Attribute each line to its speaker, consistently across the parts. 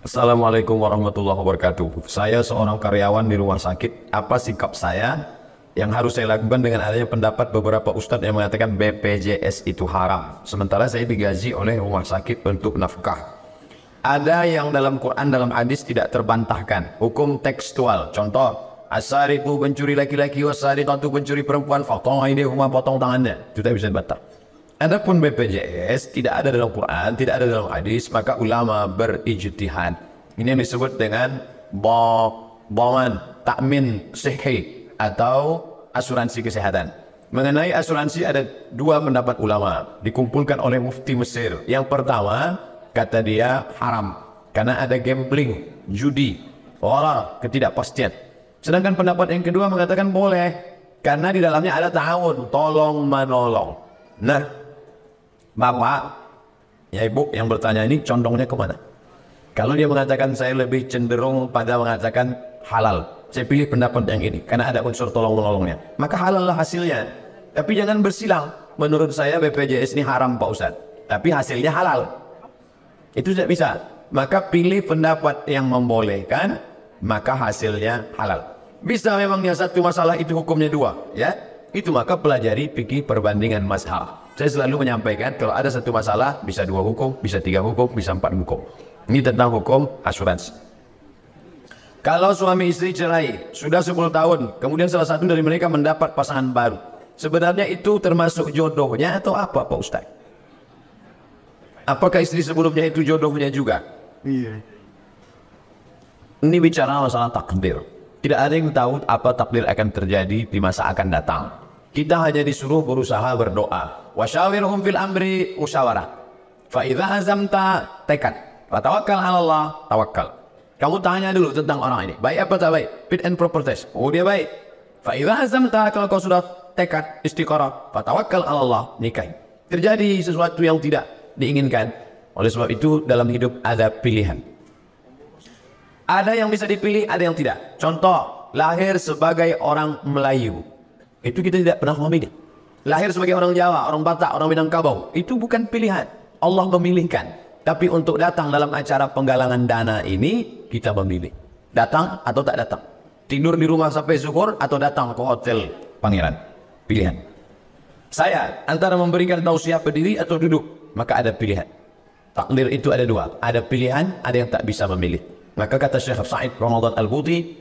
Speaker 1: Assalamualaikum warahmatullahi wabarakatuh. Saya seorang karyawan di rumah sakit. Apa sikap saya yang harus saya lakukan dengan adanya pendapat beberapa ustadz yang mengatakan BPJS itu haram, sementara saya digaji oleh rumah sakit untuk nafkah? Ada yang dalam Quran, dalam hadis tidak terbantahkan. Hukum tekstual. Contoh, as-sariqu pencuri laki-laki, was-sariqatu pencuri perempuan, potong aydihuma, potong tangannya. Itu tidak bisa dibantah. Adapun BPJS tidak ada dalam Quran, tidak ada dalam hadis, maka ulama berijtihad. Ini yang disebut dengan dhaman, takmin sihhi atau asuransi kesehatan. Mengenai asuransi ada dua pendapat ulama dikumpulkan oleh mufti Mesir. Yang pertama, kata dia haram karena ada gambling, judi, ketidakpastian. Sedangkan pendapat yang kedua mengatakan boleh karena di dalamnya ada ta'awun, tolong menolong. Nah, Bapak, ya Ibu yang bertanya ini condongnya kemana? Kalau dia mengatakan saya lebih cenderung pada mengatakan halal, saya pilih pendapat yang ini karena ada unsur tolong menolongnya, maka halal lah hasilnya. Tapi jangan bersilang, menurut saya BPJS ini haram Pak Ustadz, tapi hasilnya halal. Itu tidak bisa. Maka pilih pendapat yang membolehkan, maka hasilnya halal. Bisa memang yang satu masalah itu hukumnya dua, ya, itu maka pelajari fikih perbandingan mazhab. Saya selalu menyampaikan kalau ada satu masalah bisa dua hukum, bisa tiga hukum, bisa empat hukum. Ini tentang hukum asuransi. Kalau suami istri cerai sudah 10 tahun, kemudian salah satu dari mereka mendapat pasangan baru, sebenarnya itu termasuk jodohnya atau apa Pak Ustaz? Apakah istri sebelumnya itu jodohnya juga? Iya. Ini bicara masalah takdir. Tidak ada yang tahu apa takdir akan terjadi di masa akan datang. Kita hanya disuruh berusaha berdoa. Wasyawirhum fil amri musyawarah. Fa idza azamta tekad. Wa tawakkal 'ala Allah, tawakkal. Kamu tanya dulu tentang orang ini, baik apa tak baik? Fit and proper test. Oh dia baik. Fa idza azamta, kalau kau sudah tekad istiqarah, fa tawakkal 'ala Allah, nikahi. Terjadi sesuatu yang tidak diinginkan. Oleh sebab itu dalam hidup ada pilihan. Ada yang bisa dipilih, ada yang tidak. Contoh, lahir sebagai orang Melayu, itu kita tidak pernah memilih. Lahir sebagai orang Jawa, orang Batak, orang Minangkabau, itu bukan pilihan. Allah memilihkan. Tapi untuk datang dalam acara penggalangan dana ini, kita memilih. Datang atau tak datang. Tidur di rumah sampai zuhur atau datang ke hotel pangeran. Pilihan. Saya antara memberikan tausiah berdiri atau duduk, maka ada pilihan. Takdir itu ada dua. Ada pilihan, ada yang tak bisa memilih. Maka kata Syekh Sa'id Ramadan Al-Buti,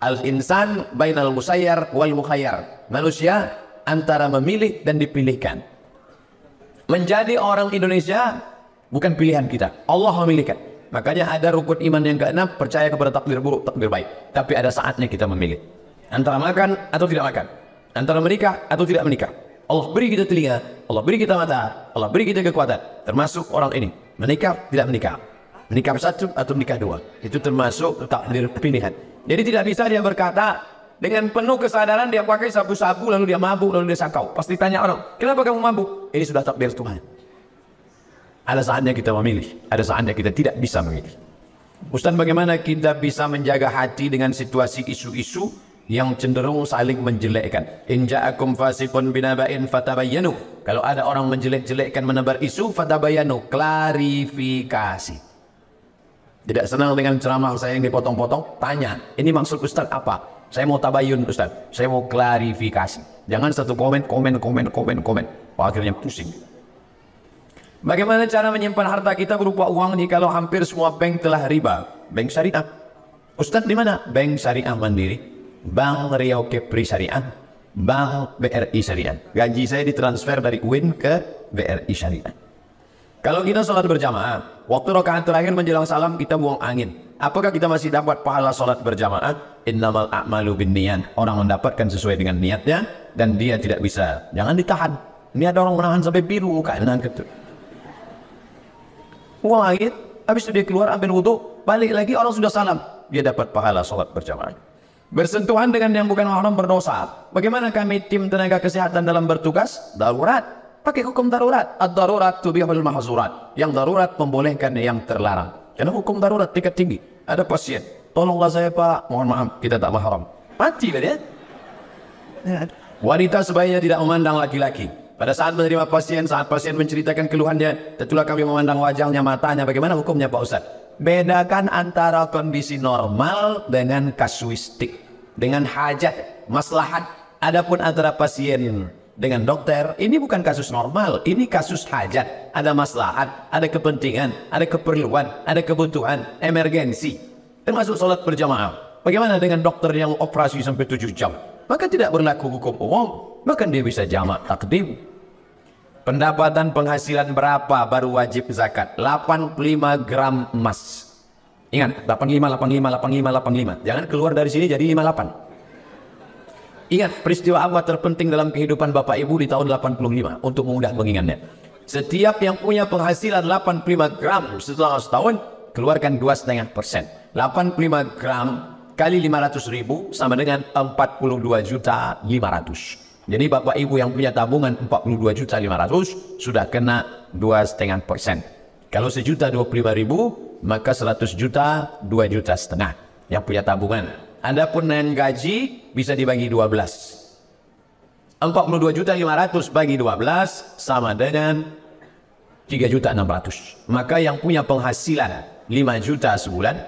Speaker 1: al-insan bainal musayyar wal mukhayyar. Manusia antara memilih dan dipilihkan. Menjadi orang Indonesia bukan pilihan kita, Allah memilihkan. Makanya ada rukun iman yang keenam, percaya kepada takdir buruk, takdir baik. Tapi ada saatnya kita memilih antara makan atau tidak makan, antara menikah atau tidak menikah. Allah beri kita telinga, Allah beri kita mata, Allah beri kita kekuatan. Termasuk orang ini menikah tidak menikah, menikah satu atau menikah dua, itu termasuk takdir pilihan. Jadi tidak bisa dia berkata dengan penuh kesadaran dia pakai sabu-sabu lalu dia mabuk lalu dia sakau. Pasti tanya orang, kenapa kamu mabuk? Ini sudah takdir Tuhan. Ada saatnya kita memilih, ada saatnya kita tidak bisa memilih. Ustaz, bagaimana kita bisa menjaga hati dengan situasi isu-isu yang cenderung saling menjelekkan? In ja'akum fasiqun binaba'in fatabayyanu. Kalau ada orang menjelek-jelekkan, menebar isu, fatabayyanu, klarifikasi. Tidak senang dengan ceramah saya yang dipotong-potong, tanya, ini maksud Ustaz apa? Saya mau tabayun Ustaz, saya mau klarifikasi. Jangan satu komen. Akhirnya pusing. Bagaimana cara menyimpan harta kita berupa uang jikalau hampir semua bank telah riba? Bank syariah. Ustaz di mana? Bank syariah Mandiri, Bank Riau Kepri Syariah, Bank BRI Syariah. Gaji saya ditransfer dari UIN ke BRI Syariah. Kalau kita sholat berjamaah, waktu rakaat terakhir menjelang salam kita buang angin, apakah kita masih dapat pahala sholat berjamaah? Innamal a'malu binniyat. Orang mendapatkan sesuai dengan niatnya dan dia tidak bisa. Jangan ditahan. Ini ada orang menahan sampai biru mukanya gitu. Buang angin, habis itu dia keluar ambil wudu, balik lagi orang sudah salam, dia dapat pahala sholat berjamaah. Bersentuhan dengan yang bukan mahram berdosa. Bagaimana kami tim tenaga kesehatan dalam bertugas? Darurat. Pakai hukum darurat. Ad-darurat tubihul mahzurat. Yang darurat membolehkan yang terlarang. Karena hukum darurat tingkat tinggi. Ada pasien, tolonglah saya Pak, mohon maaf kita tak mahram. Mati kan ya? Wanita sebaiknya tidak memandang laki-laki. Pada saat menerima pasien, saat pasien menceritakan keluhannya, tentulah kami memandang wajahnya, matanya. Bagaimana hukumnya Pak Ustaz? Bedakan antara kondisi normal dengan kasuistik, dengan hajat, maslahat. Adapun antara pasien dengan dokter, ini bukan kasus normal, ini kasus hajat. Ada maslahat, ada kepentingan, ada keperluan, ada kebutuhan, emergensi. Termasuk sholat berjamaah. Bagaimana dengan dokter yang operasi sampai 7 jam? Maka tidak berlaku hukum umum, bahkan dia bisa jamak takdim. Pendapatan penghasilan berapa baru wajib zakat? 85 gram emas. Ingat, 85, 85, 85, 85. Jangan keluar dari sini jadi 58. Ingat, peristiwa apa terpenting dalam kehidupan Bapak Ibu di tahun 85 untuk mudah mengingatnya. Setiap yang punya penghasilan 85 gram setelah setahun, keluarkan 2,5%. 85 gram kali 500.000 sama dengan 42.500.000. Jadi Bapak Ibu yang punya tabungan 42.500.000 sudah kena 2,5%. Kalau 1.025.000 maka 100 juta 2,5 juta yang punya tabungan. Adapun yang gaji bisa dibagi 12. 42.500.000 bagi 12 sama dengan 3.600.000. Maka yang punya penghasilan 5 juta sebulan